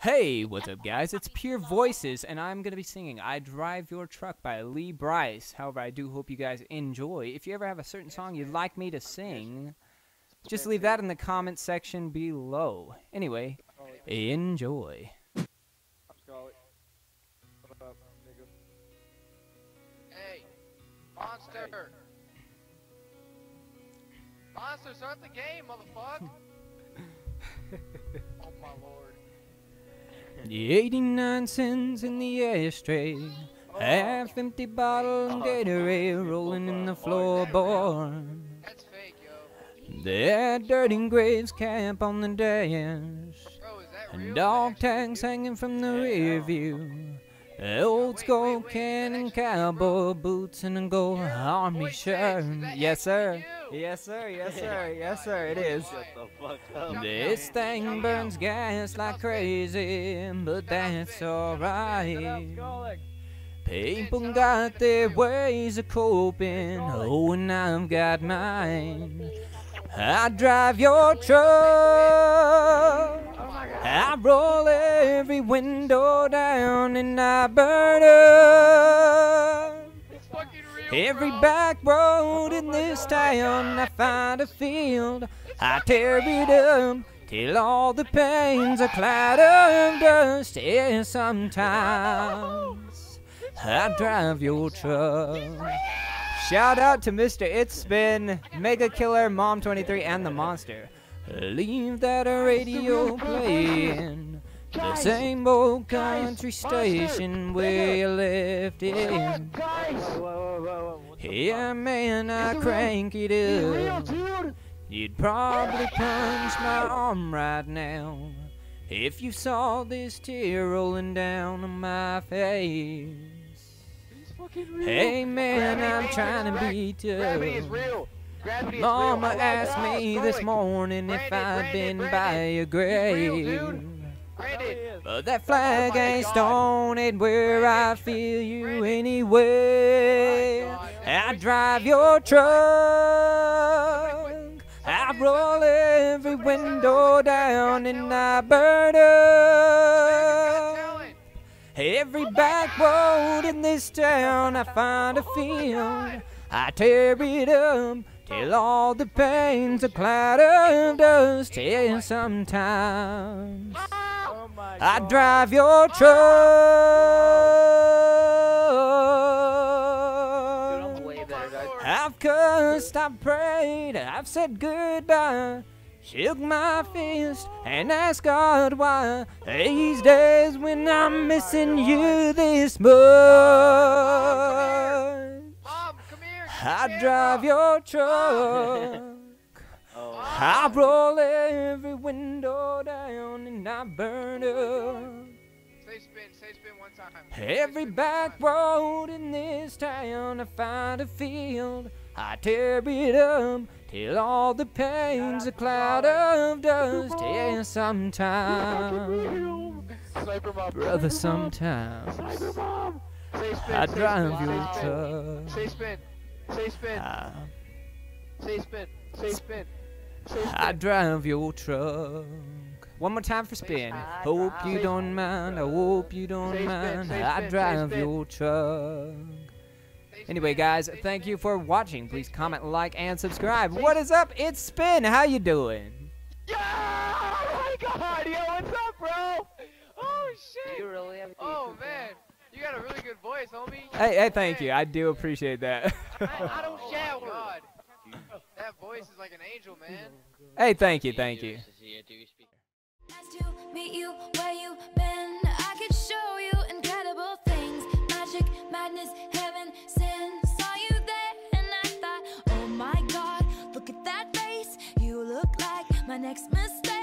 Hey, what's up guys? It's Pure Voices, and I'm going to be singing I Drive Your Truck by Lee Bryce. However, I do hope you guys enjoy. If you ever have a certain song you'd like me to sing, just leave that in the comment section below. Anyway, enjoy. Hey, monster! Monster, start the game, motherfucker! Oh my lord. 89 cents in the ashtray, half empty bottle of Gatorade rolling in the floorboard. That's fake, yo. That dirty Graves cap on the dash, Bro, is that real? and dog tags hanging from the rear view. Old skull can and cowboy boots and a gold army shirt. Yes sir, yes sir, yes sir, yes sir, it is. This thing burns gas like crazy, but that's alright. People got their ways of coping, oh, and I've got mine. I drive your truck, I roll every window down, and I burn up every back road in this town. I find a field, I tear it up till all the pain's a cloud of dust. Yeah, sometimes I drive your truck. Shout out to Mr. It's Spin, Mega Killer, Mom23, and the Monster. Leave that radio playing, the same old country station where you left it. Yeah, man, I crank it up. You'd probably punch my arm right now if you saw this tear rolling down on my face. Hey man, I'm trying to be tough. Mama asked me this morning if I'd been by a grave, but that flag ain't stoned where I feel you anyway. I drive your truck, I roll every window down, and I burn up every back road in this town. I find a field, I tear it up till all the pain's a cloud of dust. Yeah, sometimes I drive your truck. I've cussed, I've prayed, I've said goodbye, shook my fist and asked God why. These days when I'm missing you this much, I drive your truck. I roll every window down, and I burn up Say spin one time. every back road in this town. I find a field, I tear it up till all the pain's a cloud of dust. Yeah, sometimes, brother, sometimes I drive your truck. Say spin. Say spin. Say spin. Say spin. I drive your truck. One more time for spin. Hope you don't mind. I hope you don't mind. I drive your truck. Anyway, guys, thank you for watching. Please comment, like, and subscribe. What is up? It's Spin. How you doing? Yeah! Oh my god, yo, what's up, bro? Oh shit! You really have Oh man, you got a really good voice, homie. Hey, thank you. I do appreciate that. I don't shower. Oh god, that voice is like an angel, man. Hey, thank you. Nice to meet you where you been. I could show you incredible things. Magic, madness, heaven, sin. Saw you there and I thought, oh my god, look at that face. You look like my next mistake.